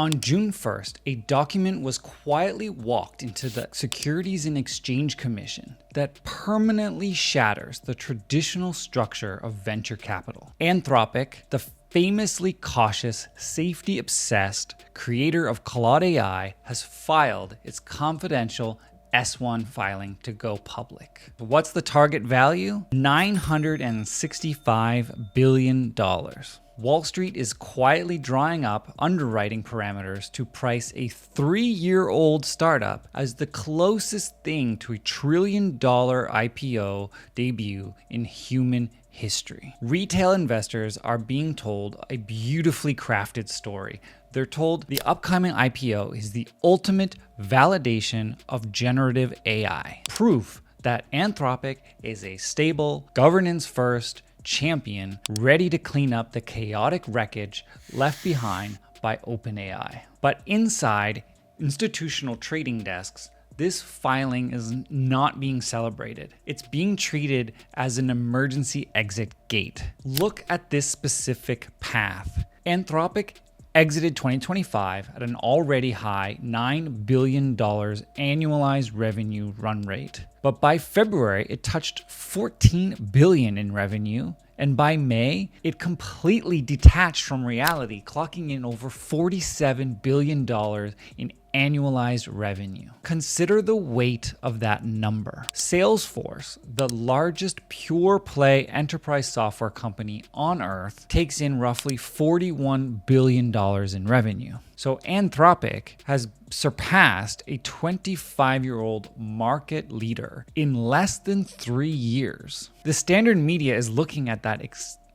On June 1st, a document was quietly walked into the Securities and Exchange Commission that permanently shatters the traditional structure of venture capital. Anthropic, the famously cautious, safety-obsessed creator of Claude AI, has filed its confidential S1 filing to go public. What's the target value? $965 billion. Wall Street is quietly drawing up underwriting parameters to price a 3-year-old startup as the closest thing to a $1 trillion IPO debut in human history. Retail investors are being told a beautifully crafted story. They're told the upcoming IPO is the ultimate validation of generative AI, proof that Anthropic is a stable, governance-first champion ready to clean up the chaotic wreckage left behind by OpenAI. But inside institutional trading desks, this filing is not being celebrated. It's being treated as an emergency exit gate. Look at this specific path. Anthropic exited 2025 at an already high $9 billion annualized revenue run rate. But by February, it touched $14 billion in revenue. And by May, it completely detached from reality, clocking in over $47 billion in annualized revenue. Consider the weight of that number. Salesforce, the largest pure play enterprise software company on earth, takes in roughly $41 billion in revenue. So Anthropic has surpassed a 25-year-old market leader in less than 3 years. The standard media is looking at that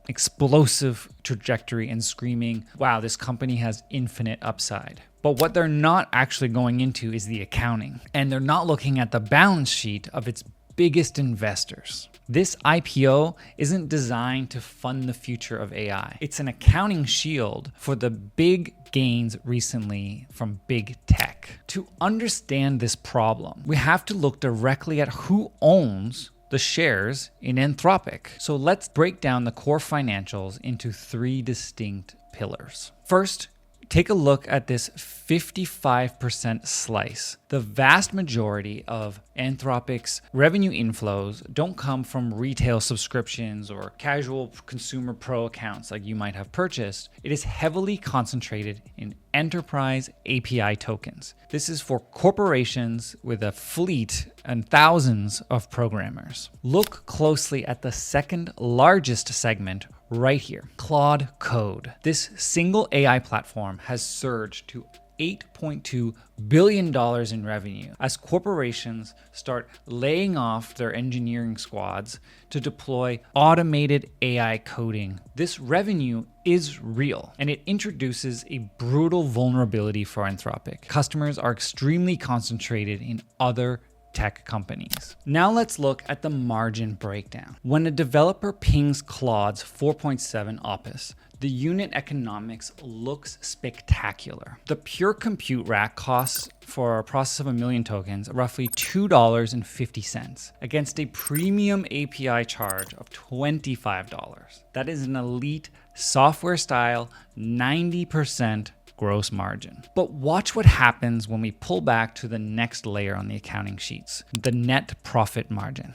explosive trajectory and screaming, wow, this company has infinite upside. But what they're not actually going into is the accounting. And they're not looking at the balance sheet of its biggest investors. This IPO isn't designed to fund the future of AI. It's an accounting shield for the big gains recently from big tech. To understand this problem, we have to look directly at who owns the shares in Anthropic. So let's break down the core financials into 3 distinct pillars. First, take a look at this 55% slice. The vast majority of Anthropic's revenue inflows don't come from retail subscriptions or casual consumer pro accounts like you might have purchased. It is heavily concentrated in enterprise API tokens. This is for corporations with a fleet and thousands of programmers. Look closely at the second largest segment right here, Claude Code. This single AI platform has surged to $8.2 billion in revenue as corporations start laying off their engineering squads to deploy automated AI coding. This revenue is real, and it introduces a brutal vulnerability for Anthropic. Customers are extremely concentrated in other tech companies. Now let's look at the margin breakdown. When a developer pings Claude's 4.7 Opus, the unit economics looks spectacular. The pure compute rack costs for a process of 1 million tokens roughly $2.50 against a premium API charge of $25. That is an elite software style 90% gross margin. But watch what happens when we pull back to the next layer on the accounting sheets, the net profit margin.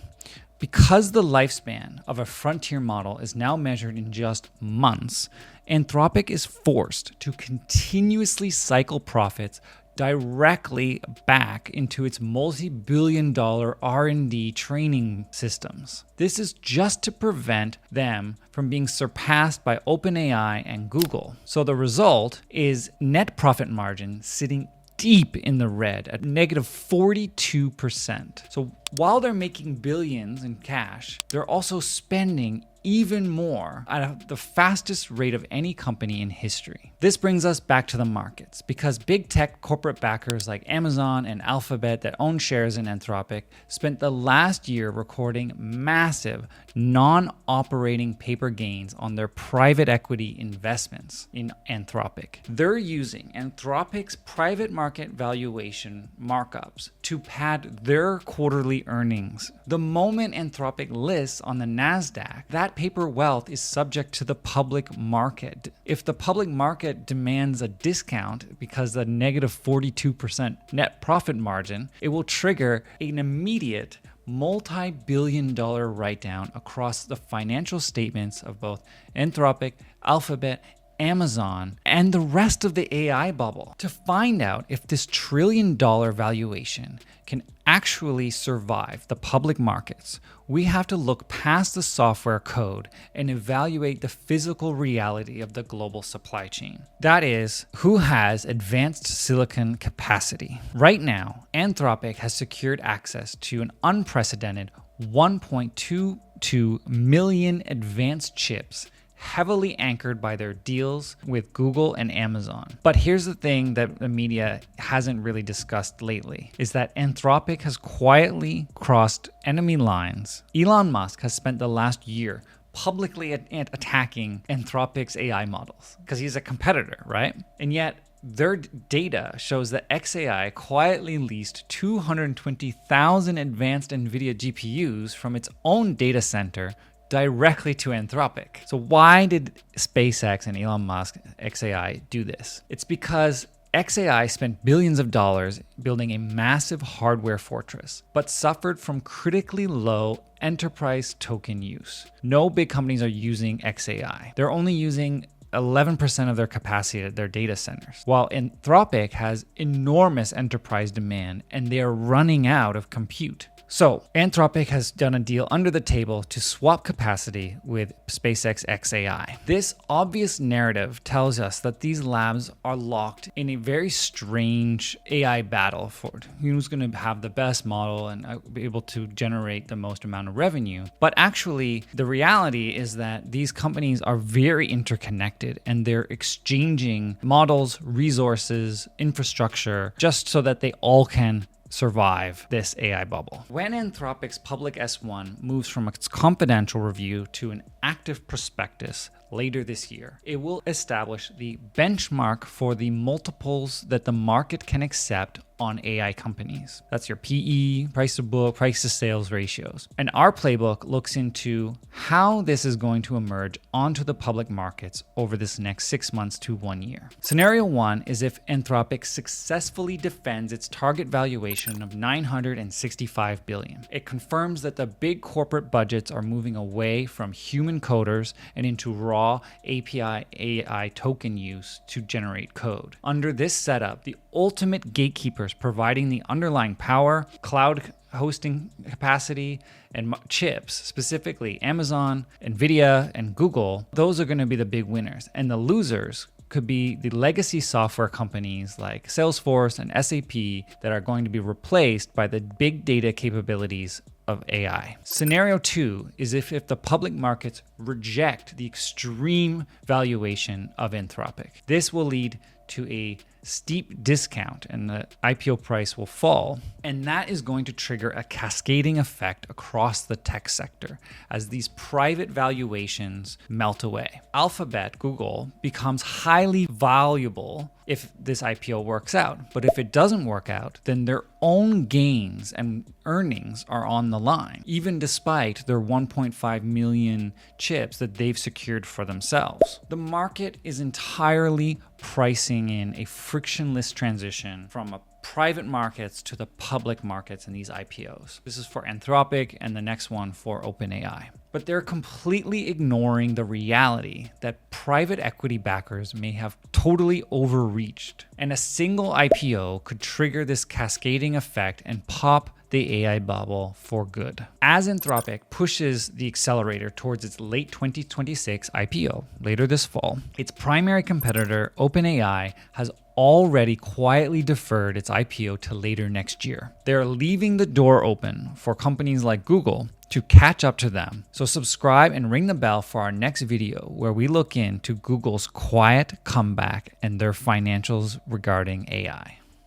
Because the lifespan of a frontier model is now measured in just months, Anthropic is forced to continuously cycle profits directly back into its multi-billion-dollar R&D training systems. This is just to prevent them from being surpassed by OpenAI and Google. So the result is net profit margin sitting deep in the red at negative 42%. So while they're making billions in cash, they're also spending even more at the fastest rate of any company in history. This brings us back to the markets because big tech corporate backers like Amazon and Alphabet that own shares in Anthropic spent the last year recording massive non-operating paper gains on their private equity investments in Anthropic. They're using Anthropic's private market valuation markups to pad their quarterly quarterly earnings. The moment Anthropic lists on the NASDAQ, that paper wealth is subject to the public market. If the public market demands a discount because of the negative 42% net profit margin, it will trigger an immediate multi-billion-dollar write-down across the financial statements of both Anthropic, Alphabet, Amazon, and the rest of the AI bubble. To find out if this trillion-dollar valuation can actually survive the public markets, we have to look past the software code and evaluate the physical reality of the global supply chain. That is, who has advanced silicon capacity. Right now, Anthropic has secured access to an unprecedented 1.22 million advanced chips, heavily anchored by their deals with Google and Amazon. But here's the thing that the media hasn't really discussed lately, is that Anthropic has quietly crossed enemy lines. Elon Musk has spent the last year publicly attacking Anthropic's AI models because he's a competitor, right? And yet their data shows that xAI quietly leased 220,000 advanced NVIDIA GPUs from its own data center directly to Anthropic. So why did SpaceX and Elon Musk, xAI, do this? It's because xAI spent billions of dollars building a massive hardware fortress, but suffered from critically low enterprise token use. No big companies are using xAI. They're only using 11% of their capacity at their data centers, while Anthropic has enormous enterprise demand and they are running out of compute. So Anthropic has done a deal under the table to swap capacity with SpaceX xAI. This obvious narrative tells us that these labs are locked in a very strange AI battle for who's going to have the best model and be able to generate the most amount of revenue. But actually, the reality is that these companies are very interconnected and they're exchanging models, resources, infrastructure, just so that they all can survive this AI bubble. When Anthropic's public S1 moves from its confidential review to an active prospectus later this year, it will establish the benchmark for the multiples that the market can accept on AI companies. That's your PE, price to book, price to sales ratios. And our playbook looks into how this is going to emerge onto the public markets over this next 6 months to 1 year. Scenario 1 is if Anthropic successfully defends its target valuation of $965 billion. It confirms that the big corporate budgets are moving away from human coders and into raw API AI token use to generate code. Under this setup, the ultimate gatekeepers providing the underlying power, cloud hosting capacity, and chips, specifically Amazon, NVIDIA, and Google, those are going to be the big winners. And the losers could be the legacy software companies like Salesforce and SAP that are going to be replaced by the big data capabilities of AI. Scenario 2 is if the public markets reject the extreme valuation of Anthropic. This will lead to a steep discount and the IPO price will fall. And that is going to trigger a cascading effect across the tech sector as these private valuations melt away. Alphabet, Google, becomes highly valuable if this IPO works out. But if it doesn't work out, then their own gains and earnings are on the line, even despite their 1.5 million chips that they've secured for themselves. The market is entirely pricing in a frictionless transition from private markets to the public markets in these IPOs. This is for Anthropic and the next one for OpenAI. But they're completely ignoring the reality that private equity backers may have totally overreached, and a single IPO could trigger this cascading effect and pop the AI bubble for good. As Anthropic pushes the accelerator towards its late 2026 IPO later this fall, its primary competitor, OpenAI, has already quietly deferred its IPO to later next year. They're leaving the door open for companies like Google to catch up to them. So subscribe and ring the bell for our next video where we look into Google's quiet comeback and their financials regarding AI.